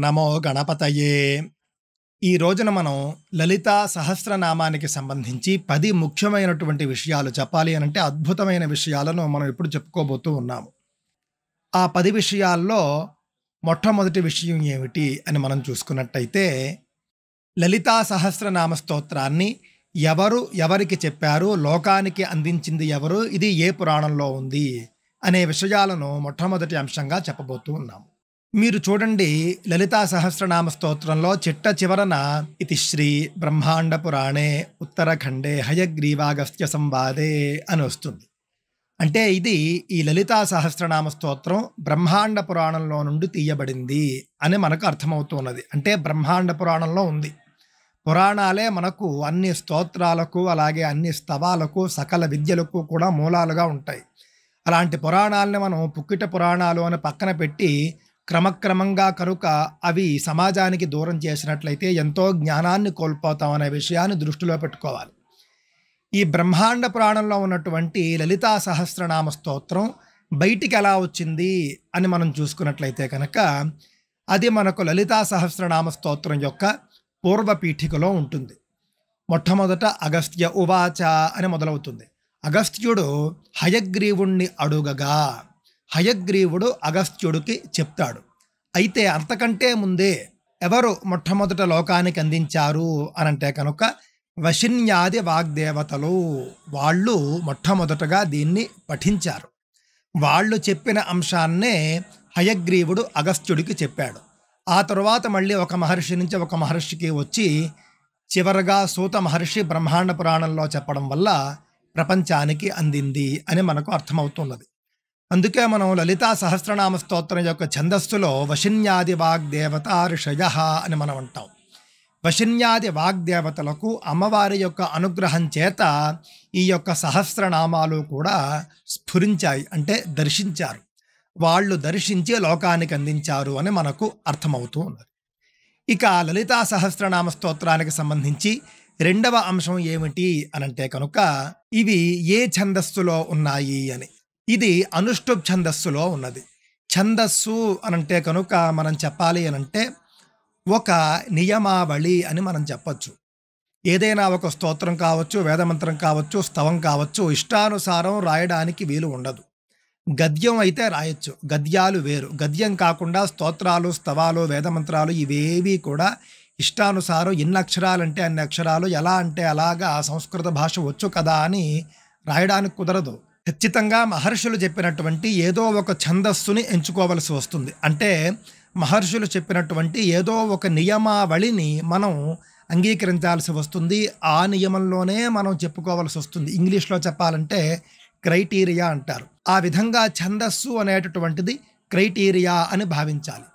నమో గణపతయే. ఈ రోజున మనం లలితా సహస్రనామానికి సంబంధించి 10 ముఖ్యమైనటువంటి విషయాలు చెప్పాలి అనంటే అద్భుతమైన విషయాలను మనం ఇప్పుడు చెప్పుకోబోతూ ఉన్నాము. ఆ 10 విషయాల్లో మొట్టమొదటి విషయం ఏమిటి అని మనం చూసుకున్నట్టయితే, లలితా సహస్రనామ స్తోత్రాన్ని ఎవరికి చెప్పారు, లోకానికి అందించింది ఎవరు, ఇది ఏ పురాణంలో ఉంది అనే విషయాలను మొట్టమొదటి అంశంగా చెప్పబోతూ ఉన్నాము. మీరు చూడండి, లలితా సహస్రనామ స్తోత్రంలో చిట్ట చివరన ఇతి శ్రీ బ్రహ్మాండ పురాణే ఉత్తరఖండే హయగ్రీవాగస్త్య సంవాదే అని వస్తుంది. అంటే ఇది ఈ లలితా సహస్రనామ స్తోత్రం బ్రహ్మాండ పురాణంలో నుండి తీయబడింది అని మనకు అర్థమవుతున్నది. అంటే బ్రహ్మాండ పురాణంలో ఉంది. పురాణాలే మనకు అన్ని స్తోత్రాలకు అలాగే అన్ని స్తవాలకు సకల విద్యలకు కూడా మూలాలుగా ఉంటాయి. అలాంటి పురాణాలని మనం పుక్కిట పురాణాలు అని పక్కన పెట్టి క్రమక్రమంగా కనుక అవి సమాజానికి దూరం చేసినట్లయితే ఎంతో జ్ఞానాన్ని కోల్పోతాం అనే విషయాన్ని దృష్టిలో పెట్టుకోవాలి. ఈ బ్రహ్మాండ పురాణంలో ఉన్నటువంటి లలితా సహస్రనామ స్తోత్రం బయటికి ఎలా వచ్చింది అని మనం చూసుకున్నట్లయితే కనుక అది మనకు లలితా సహస్రనామ స్తోత్రం యొక్క పూర్వపీఠికలో ఉంటుంది. మొట్టమొదట అగస్త్య ఉవాచ అని మొదలవుతుంది. అగస్త్యుడు హయగ్రీవుణ్ణి అడుగగా హయగ్రీవుడు అగస్త్యుడికి చెప్తాడు. అయితే అంతకంటే ముందే ఎవరు మొట్టమొదట లోకానికి అందించారు అనంటే కనుక వశిన్యాది వాగ్దేవతలు. వాళ్ళు మొట్టమొదటగా దీన్ని పఠించారు. వాళ్ళు చెప్పిన అంశాన్నే హయగ్రీవుడు అగస్త్యుడికి చెప్పాడు. ఆ తరువాత మళ్ళీ ఒక మహర్షి నుంచి ఒక మహర్షికి వచ్చి చివరగా సూత మహర్షి బ్రహ్మాండ పురాణంలో చెప్పడం వల్ల ప్రపంచానికి అందింది అని మనకు అర్థమవుతున్నది. అందుకే మనం లలితా సహస్రనామ స్తోత్రం యొక్క ఛందస్సులో వశిన్యాది వాగ్దేవత ఋషయ అని మనం అంటాం. వశిన్యాది వాగ్దేవతలకు అమ్మవారి యొక్క అనుగ్రహం చేత ఈ యొక్క సహస్రనామాలు కూడా స్ఫురించాయి, అంటే దర్శించారు. వాళ్ళు దర్శించి లోకానికి అందించారు అని మనకు అర్థమవుతూ ఉన్నది. ఇక లలితా సహస్రనామ స్తోత్రానికి సంబంధించి రెండవ అంశం ఏమిటి అనంటే కనుక ఇవి ఏ ఛందస్సులో ఉన్నాయి అని. ఇది అనుష్టుప్ ఛందస్సులో ఉన్నది. ఛందస్సు అనంటే కనుక మనం చెప్పాలి అనంటే ఒక నియమావళి అని మనం చెప్పచ్చు. ఏదైనా ఒక స్తోత్రం కావచ్చు, వేదమంత్రం కావచ్చు, స్తవం కావచ్చు, ఇష్టానుసారం రాయడానికి వీలు ఉండదు. గద్యం అయితే రాయొచ్చు, గద్యాలు వేరు. గద్యం కాకుండా స్తోత్రాలు, స్తవాలు, వేదమంత్రాలు ఇవేవి కూడా ఇష్టానుసారం ఇన్ని అక్షరాలంటే అన్ని అక్షరాలు, ఎలా అంటే అలాగా సంస్కృత భాష వచ్చు కదా అని రాయడానికి కుదరదు. ఖచ్చితంగా మహర్షులు చెప్పినటువంటి ఏదో ఒక ఛందస్సుని ఎంచుకోవలసి వస్తుంది. అంటే మహర్షులు చెప్పినటువంటి ఏదో ఒక నియమావళిని మనం అంగీకరించాల్సి వస్తుంది. ఆ నియమంలోనే మనం చెప్పుకోవాల్సి వస్తుంది. ఇంగ్లీష్లో చెప్పాలంటే క్రైటీరియా అంటారు. ఆ విధంగా ఛందస్సు అనేటటువంటిది క్రైటీరియా అని భావించాలి.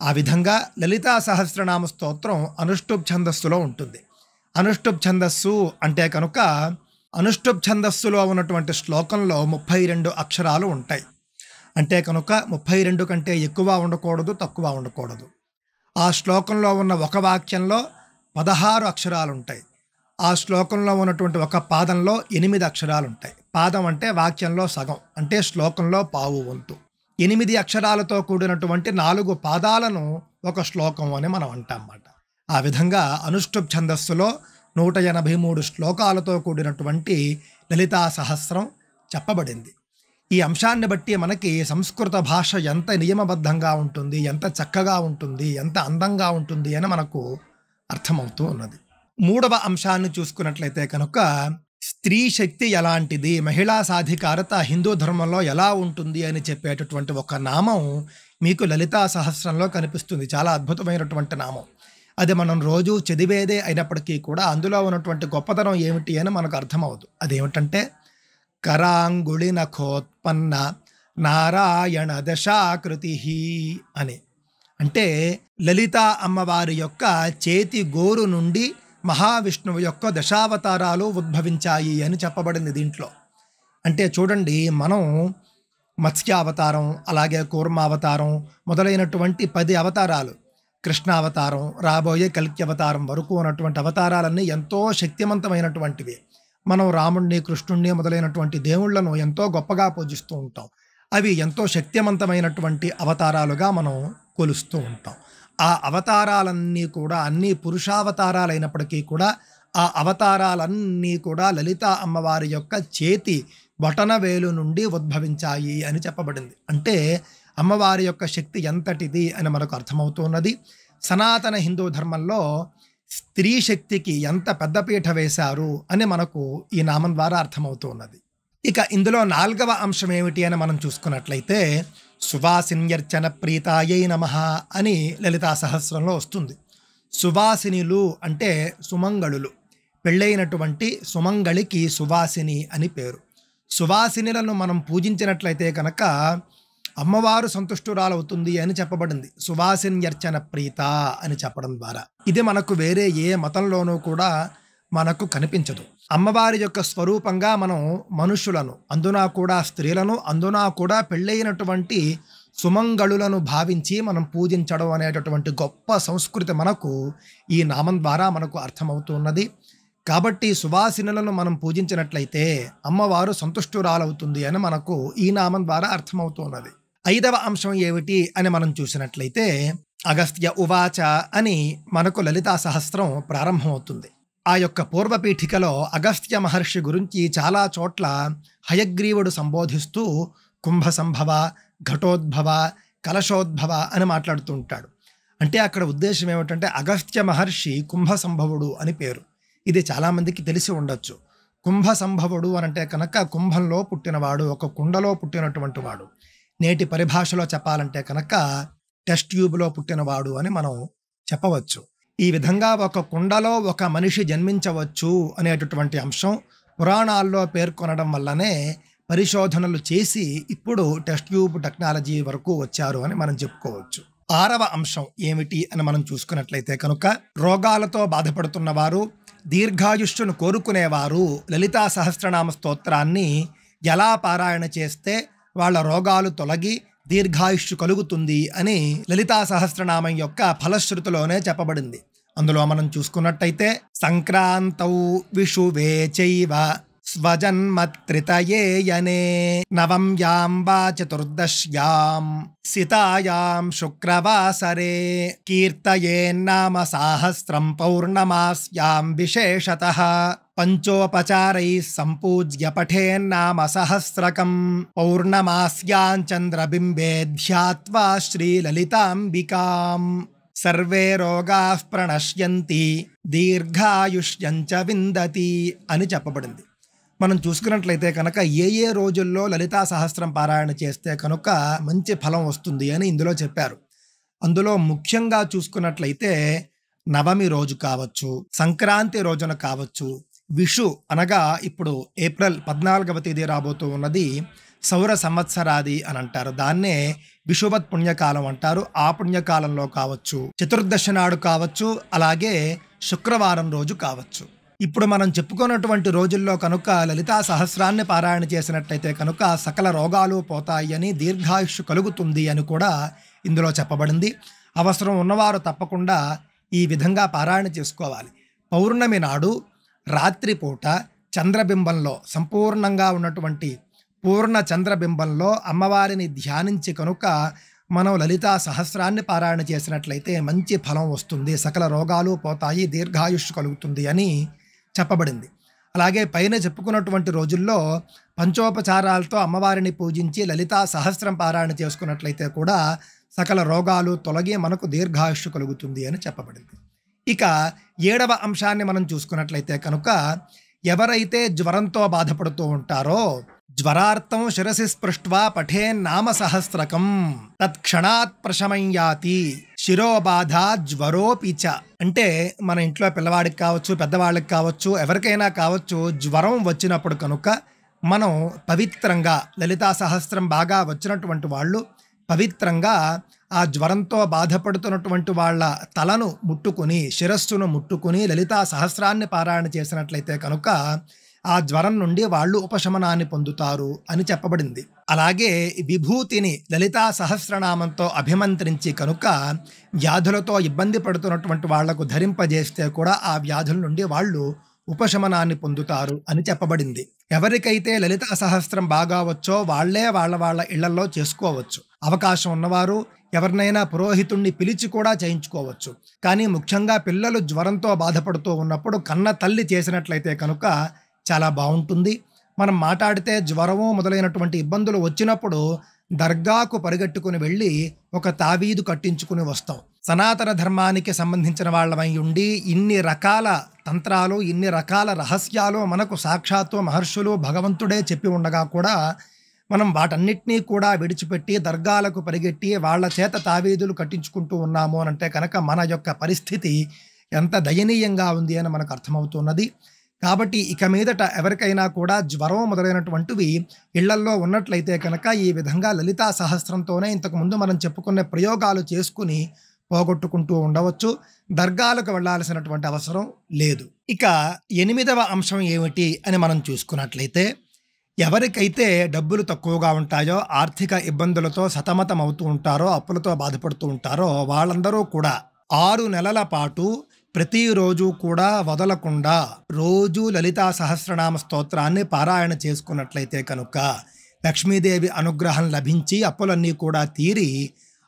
ఆ విధంగా లలితా సహస్రనామ స్తోత్రం అనుష్టుప్ ఛందస్సులో ఉంటుంది. అనుష్టుప్ ఛందస్సు అంటే కనుక అనుష్టుప్ ఛందస్సులో ఉన్నటువంటి శ్లోకంలో 32 అక్షరాలు ఉంటాయి. అంటే కనుక 32 కంటే ఎక్కువ ఉండకూడదు, తక్కువ ఉండకూడదు. ఆ శ్లోకంలో ఉన్న ఒక వాక్యంలో 16 అక్షరాలు ఉంటాయి. ఆ శ్లోకంలో ఉన్నటువంటి ఒక పాదంలో 8 అక్షరాలు ఉంటాయి. పాదం అంటే వాక్యంలో సగం, అంటే శ్లోకంలో పావు వంతు. 8 అక్షరాలతో కూడినటువంటి 4 పాదాలను ఒక శ్లోకం అని మనం అంటామన్నమాట. ఆ విధంగా అనుష్టుప్ ఛందస్సులో 183 శ్లోకాలతో కూడినటువంటి లలితా సహస్రం చెప్పబడింది. ఈ అంశాన్ని బట్టి మనకి సంస్కృత భాష ఎంత నియమబద్ధంగా ఉంటుంది, ఎంత చక్కగా ఉంటుంది, ఎంత అందంగా ఉంటుంది అని మనకు అర్థమవుతూ ఉన్నది. మూడవ అంశాన్ని చూసుకున్నట్లయితే కనుక స్త్రీ శక్తి ఎలాంటిది, మహిళా సాధికారత హిందూ ధర్మంలో ఎలా ఉంటుంది అని చెప్పేటటువంటి ఒక నామం మీకు లలితా సహస్రంలో కనిపిస్తుంది. చాలా అద్భుతమైనటువంటి నామం. అది మనం రోజు చదివేదే అయినప్పటికీ కూడా అందులో ఉన్నటువంటి గొప్పతనం ఏమిటి అని మనకు అర్థమవుతుంది. అదేమిటంటే కరాంగుళి నఖోత్పన్న నారాయణ దశాకృతి అని. అంటే లలితా అమ్మవారి యొక్క చేతి గోరు నుండి మహావిష్ణువు యొక్క దశావతారాలు ఉద్భవించాయి అని చెప్పబడింది దీంట్లో. అంటే చూడండి, మనం మత్స్యావతారం, అలాగే కూర్మావతారం మొదలైనటువంటి 10 అవతారాలు, కృష్ణావతారం, రాబోయే కల్కి అవతారం వరకు ఉన్నటువంటి అవతారాలన్నీ ఎంతో శక్తివంతమైనటువంటివి. మనం రాముణ్ణి, కృష్ణుణ్ణి మొదలైనటువంటి దేవుళ్లను ఎంతో గొప్పగా పూజిస్తూ ఉంటాం. అవి ఎంతో శక్తివంతమైనటువంటి అవతారాలుగా మనం కొలుస్తూ ఉంటాం. ఆ అవతారాలన్నీ కూడా అన్నీ పురుషావతారాలైనప్పటికీ కూడా ఆ అవతారాలన్నీ కూడా లలితా అమ్మవారి యొక్క చేతి బొటనవేలు నుండి ఉద్భవించాయి అని చెప్పబడింది. అంటే అమ్మవారి యొక్క శక్తి ఎంతటిది అని మనకు అర్థమవుతున్నది. సనాతన హిందూ ధర్మంలో స్త్రీ శక్తికి ఎంత పెద్దపీట వేశారు అని మనకు ఈ నామం ద్వారా అర్థమవుతూ ఉన్నది. ఇక ఇందులో 4వ అంశం ఏమిటి అని మనం చూసుకున్నట్లయితే సువాసిన్యర్చన ప్రీతాయై నమః అని లలితా సహస్రంలో వస్తుంది. సువాసినిలు అంటే సుమంగళులు, పెళ్ళైనటువంటి సుమంగళికి సువాసిని అని పేరు. సువాసినిలను మనం పూజించినట్లయితే కనుక అమ్మవారు సంతుష్టురాలవుతుంది అని చెప్పబడింది. సువాసిన్యర్చన ప్రీత అని చెప్పడం ద్వారా ఇది మనకు వేరే ఏ మతంలోనూ కూడా మనకు కనిపించదు. అమ్మవారి యొక్క స్వరూపంగా మనం మనుషులను, అందునా కూడా స్త్రీలను, అందునా కూడా పెళ్ళైనటువంటి సుమంగళులను భావించి మనం పూజించడం అనేటటువంటి గొప్ప సంస్కృతి మనకు ఈ నామం ద్వారా మనకు అర్థమవుతున్నది. కాబట్టి సువాసినులను మనం పూజించినట్లయితే అమ్మవారు సంతుష్టురాలవుతుంది అని మనకు ఈ నామం ద్వారా అర్థమవుతున్నది. 5వ అంశం ఏమిటి అని మనం చూసినట్లయితే అగస్త్య ఉవాచ అని మనకు లలితా సహస్రం ప్రారంభమవుతుంది. ఆ యొక్క పూర్వపీఠికలో అగస్త్య మహర్షి గురించి చాలా చోట్ల హయగ్రీవుడు సంబోధిస్తూ కుంభ సంభవ, ఘటోద్భవ, కలశోద్భవ అని మాట్లాడుతూ ఉంటాడు. అంటే అక్కడ ఉద్దేశం ఏమిటంటే అగస్త్య మహర్షి కుంభ సంభవుడు అని పేరు. ఇది చాలామందికి తెలిసి ఉండొచ్చు. కుంభ సంభవుడు అనంటే కనుక కుంభంలో పుట్టినవాడు, ఒక కుండలో పుట్టినటువంటి వాడు. నేటి పరిభాషలో చెప్పాలంటే కనుక టెస్ట్ ట్యూబ్లో పుట్టినవాడు అని మనం చెప్పవచ్చు. ఈ విధంగా ఒక కుండలో ఒక మనిషి జన్మించవచ్చు అనేటటువంటి అంశం పురాణాల్లో పేర్కొనడం వల్లనే పరిశోధనలు చేసి ఇప్పుడు టెస్ట్ ట్యూబ్ టెక్నాలజీ వరకు వచ్చారు అని మనం చెప్పుకోవచ్చు. 6వ అంశం ఏమిటి అని మనం చూసుకున్నట్లయితే కనుక రోగాలతో బాధపడుతున్నవారు, దీర్ఘాయుష్ను కోరుకునేవారు లలితా సహస్రనామ స్తోత్రాన్ని ఎలా పారాయణ చేస్తే వాళ్ళ రోగాలు తొలగి దీర్ఘాయుష్షు కలుగుతుంది అని లలితా సహస్రనామం యొక్క ఫలశ్రుతిలోనే చెప్పబడింది. అందులో మనం చూసుకున్నట్టయితే సంక్రాంతౌ విషువే చైవ స్వజన్మత్రితయేయనే నవంయాం వా చతుర్దశ్యాం సితాయాం శుక్రవాసరే కీర్తయేన్నామ సాహస్రం పౌర్ణమాస్యాం విశేషతః పంచోపచారైః సంపూజ్య పఠేన్నామ సహస్రకం పౌర్ణమాస్యాం చంద్రబింబే ధ్యాత్వా శ్రీలలితాంబికాం సర్వే రోగాః ప్రణశ్యంతి దీర్ఘాయుష్యంచ విందతి అని చెప్పబడింది. మనం చూసుకున్నట్లయితే కనుక ఏ రోజుల్లో లలితా సహస్రం పారాయణ చేస్తే కనుక మంచి ఫలం వస్తుంది అని ఇందులో చెప్పారు. అందులో ముఖ్యంగా చూసుకున్నట్లయితే నవమి రోజు కావచ్చు, సంక్రాంతి రోజున కావచ్చు, విషు అనగా ఇప్పుడు ఏప్రిల్ 14వ తేదీ రాబోతూ ఉన్నది సౌర సంవత్సరాది అని అంటారు. దాన్నే విషువత్ పుణ్యకాలం అంటారు. ఆ పుణ్యకాలంలో కావచ్చు, చతుర్దశి నాడు కావచ్చు, అలాగే శుక్రవారం రోజు కావచ్చు. ఇప్పుడు మనం చెప్పుకున్నటువంటి రోజుల్లో కనుక లలితా సహస్రాన్ని పారాయణ చేసినట్టయితే కనుక సకల రోగాలు పోతాయి అని, దీర్ఘాయుష్షు కలుగుతుంది అని కూడా ఇందులో చెప్పబడింది. అవసరం ఉన్నవారు తప్పకుండా ఈ విధంగా పారాయణ చేసుకోవాలి. పౌర్ణమి నాడు రాత్రిపూట చంద్రబింబంలో సంపూర్ణంగా ఉన్నటువంటి పూర్ణ చంద్రబింబంలో అమ్మవారిని ధ్యానించి కనుక మనం లలితా సహస్రాన్ని పారాయణ చేసినట్లయితే మంచి ఫలం వస్తుంది, సకల రోగాలు పోతాయి, దీర్ఘాయుష్షు కలుగుతుంది అని చెప్పబడింది. అలాగే పైన చెప్పుకున్నటువంటి రోజుల్లో పంచోపచారాలతో అమ్మవారిని పూజించి లలితా సహస్రం పారాయణ చేసుకున్నట్లయితే కూడా సకల రోగాలు తొలగి మనకు దీర్ఘాయుష్షు కలుగుతుంది అని చెప్పబడింది. ఇక 7వ అంశాన్ని మనం చూసుకున్నట్లయితే కనుక ఎవరైతే జ్వరంతో బాధపడుతూ ఉంటారో జ్వరార్థం శిరసి స్పృష్ట్వా పఠేన్నామ సహస్రకం తత్క్షణాత్ ప్రశమయ్యాతి శిరోబాధ జ్వరోపిచ. అంటే మన ఇంట్లో పిల్లవాడికి కావచ్చు, పెద్దవాళ్ళకి కావచ్చు, ఎవరికైనా కావచ్చు, జ్వరం వచ్చినప్పుడు కనుక మనం పవిత్రంగా లలితా సహస్రం బాగా వచ్చినటువంటి వాళ్ళు పవిత్రంగా ఆ జ్వరంతో బాధపడుతున్నటువంటి వాళ్ళ తలను ముట్టుకుని, శిరస్సును ముట్టుకుని లలితా సహస్రాన్ని పారాయణ చేసినట్లయితే కనుక ఆ జ్వరం నుండి వాళ్ళు ఉపశమనాన్ని పొందుతారు అని చెప్పబడింది. అలాగే విభూతిని లలితా సహస్రనామంతో అభిమంత్రించి కనుక వ్యాధులతో ఇబ్బంది పడుతున్నటువంటి వాళ్లకు ధరింపజేస్తే కూడా ఆ వ్యాధుల నుండి వాళ్ళు ఉపశమనాన్ని పొందుతారు అని చెప్పబడింది. ఎవరికైతే లలితా సహస్రం బాగా వచ్చో వాళ్ళే వాళ్ళ ఇళ్లల్లో చేసుకోవచ్చు. అవకాశం ఉన్నవారు ఎవరినైనా పురోహితుణ్ణి పిలిచి కూడా చేయించుకోవచ్చు. కానీ ముఖ్యంగా పిల్లలు జ్వరంతో బాధపడుతూ ఉన్నప్పుడు కన్న తల్లి చేసినట్లయితే కనుక చాలా బావుంటుంది. మనం మాటాడితే జ్వరము మొదలైనటువంటి ఇబ్బందులు వచ్చినప్పుడు దర్గాకు పరిగెట్టుకుని వెళ్ళి ఒక తావీదు కట్టించుకుని వస్తాం. సనాతన ధర్మానికి సంబంధించిన వాళ్ళమై ఉండి ఇన్ని రకాల తంత్రాలు, ఇన్ని రకాల రహస్యాలు మనకు సాక్షాత్తు మహర్షులు, భగవంతుడే చెప్పి ఉండగా కూడా మనం వాటన్నిటినీ కూడా విడిచిపెట్టి దర్గాలకు పరిగెట్టి వాళ్ళ చేత తావీదులు కట్టించుకుంటూ ఉన్నాము అనంటే కనుక మన యొక్క పరిస్థితి ఎంత దయనీయంగా ఉంది అని మనకు అర్థమవుతున్నది. కాబట్టి ఇక మీదట ఎవరికైనా కూడా జ్వరం మొదలైనటువంటివి ఇళ్లల్లో ఉన్నట్లయితే కనుక ఈ విధంగా లలితా సహస్రంతోనే ఇంతకుముందు మనం చెప్పుకునే ప్రయోగాలు చేసుకుని పోగొట్టుకుంటూ ఉండవచ్చు. దర్గాలకు వెళ్ళాల్సినటువంటి అవసరం లేదు. ఇక 8వ అంశం ఏమిటి అని మనం చూసుకున్నట్లయితే, ఎవరికైతే డబ్బులు తక్కువగా ఉంటాయో, ఆర్థిక ఇబ్బందులతో సతమతం అవుతూ ఉంటారో, అప్పులతో బాధపడుతూ ఉంటారో వాళ్ళందరూ కూడా 6 నెలల పాటు ప్రతిరోజు కూడా వదలకుండా రోజు లలితా సహస్రనామ స్తోత్రాన్ని పారాయణ చేసుకున్నట్లయితే కనుక లక్ష్మీదేవి అనుగ్రహం లభించి అప్పులన్నీ కూడా తీరి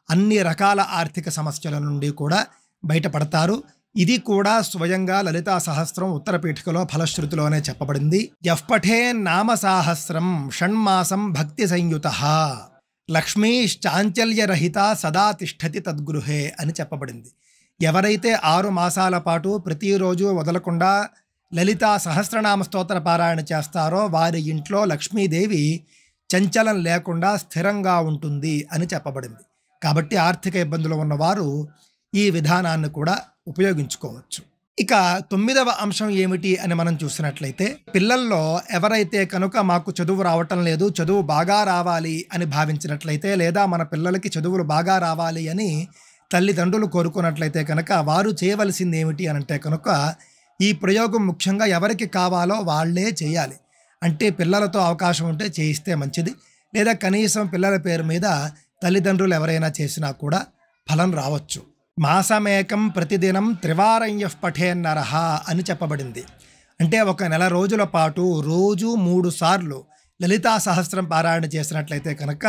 అన్ని రకాల ఆర్థిక సమస్యల నుండి కూడా బయటపడతారు. ఇది కూడా స్వయంగా లలితా సహస్రం ఉత్తరపీఠికలో ఫలశ్రుతిలోనే చెప్పబడింది. యఃపఠే నామ సాహస్రం షణ్మాసం భక్తి సంయుత లక్ష్మీశ్చాంచల్యరహిత సదా తిష్టతి తద్గృహే అని చెప్పబడింది. ఎవరైతే 6 మాసాల పాటు ప్రతిరోజు వదలకుండా లలితా సహస్రనామ స్తోత్ర పారాయణ చేస్తారో వారి ఇంట్లో లక్ష్మీదేవి చంచలం లేకుండా స్థిరంగా ఉంటుంది అని చెప్పబడింది. కాబట్టి ఆర్థిక ఇబ్బందులు ఉన్నవారు ఈ విధానాన్ని కూడా ఉపయోగించుకోవచ్చు. ఇక 9వ అంశం ఏమిటి అని మనం చూసినట్లయితే, పిల్లల్లో ఎవరైతే కనుక మాకు చదువు రావటం లేదు, చదువు బాగా రావాలి అని భావించినట్లయితే, లేదా మన పిల్లలకి చదువులు బాగా రావాలి అని తల్లిదండ్రులు కోరుకున్నట్లయితే కనుక వారు చేయవలసింది ఏమిటి అనంటే కనుక ఈ ప్రయోగం ముఖ్యంగా ఎవరికి కావాలో వాళ్ళే చేయాలి. అంటే పిల్లలతో అవకాశం ఉంటే చేయిస్తే మంచిది, లేదా కనీసం పిల్లల పేరు మీద తల్లిదండ్రులు ఎవరైనా చేసినా కూడా ఫలం రావచ్చు. మాసమేకం ప్రతిదినం త్రివారయ్య పఠేన్నరహ అని చెప్పబడింది. అంటే ఒక నెల రోజుల పాటు రోజు 3 సార్లు లలితా సహస్రం పారాయణ చేసినట్లయితే కనుక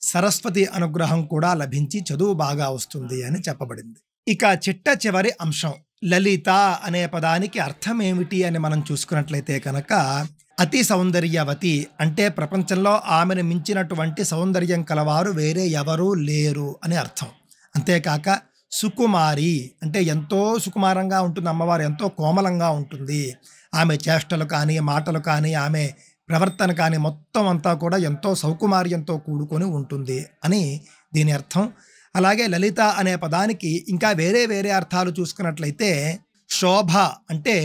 సరస్వతి అనుగ్రహం కూడా లభించి చదువు బాగా వస్తుంది అని చెప్పబడింది. ఇక చిట్ట చివరి అంశం లలిత అనే పదానికి అర్థం ఏమిటి అని మనం చూసుకున్నట్లయితే కనుక అతి సౌందర్యవతి అంటే ప్రపంచంలో ఆమెను మించినటువంటి సౌందర్యం కలవారు వేరే ఎవరూ లేరు అని అర్థం. అంతేకాక సుకుమారి అంటే ఎంతో సుకుమారంగా ఉంటుంది అమ్మవారు, ఎంతో కోమలంగా ఉంటుంది. ఆమె చేష్టలు కానీ, మాటలు కానీ, ఆమె ప్రవర్తన కానీ మొత్తం అంతా కూడా ఎంతో సౌకుమార్యంతో కూడుకొని ఉంటుంది అని దీని అర్థం. అలాగే లలిత అనే పదానికి ఇంకా వేరే వేరే అర్థాలు చూసుకున్నట్లయితే, శోభ అంటే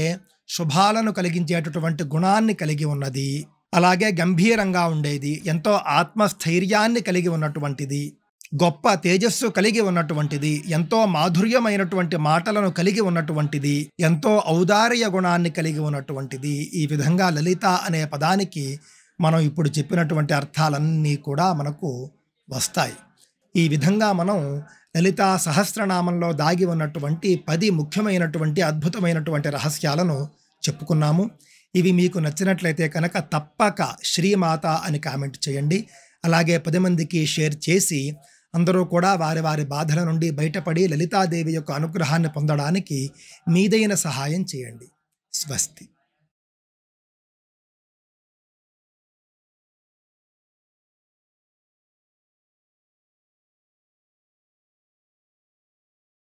శుభాలను కలిగించేటటువంటి గుణాన్ని కలిగి ఉన్నది, అలాగే గంభీరంగా ఉండేది, ఎంతో ఆత్మస్థైర్యాన్ని కలిగి ఉన్నటువంటిది, గొప్ప తేజస్సు కలిగి ఉన్నటువంటిది, ఎంతో మాధుర్యమైనటువంటి మాటలను కలిగి ఉన్నటువంటిది, ఎంతో ఔదార్య గుణాన్ని కలిగి ఉన్నటువంటిది. ఈ విధంగా లలిత అనే పదానికి మనం ఇప్పుడు చెప్పినటువంటి అర్థాలన్నీ కూడా మనకు వస్తాయి. ఈ విధంగా మనం లలితా సహస్రనామంలో దాగి ఉన్నటువంటి 10 ముఖ్యమైనటువంటి అద్భుతమైనటువంటి రహస్యాలను చెప్పుకున్నాము. ఇవి మీకు నచ్చినట్లయితే కనుక తప్పక శ్రీమాత అని కామెంట్ చేయండి. అలాగే 10 మందికి షేర్ చేసి అందరూ కూడా వారి వారి బాధల నుండి బయటపడి లలితాదేవి యొక్క అనుగ్రహాన్ని పొందడానికి మీదైన సహాయం చేయండి. స్వస్తి.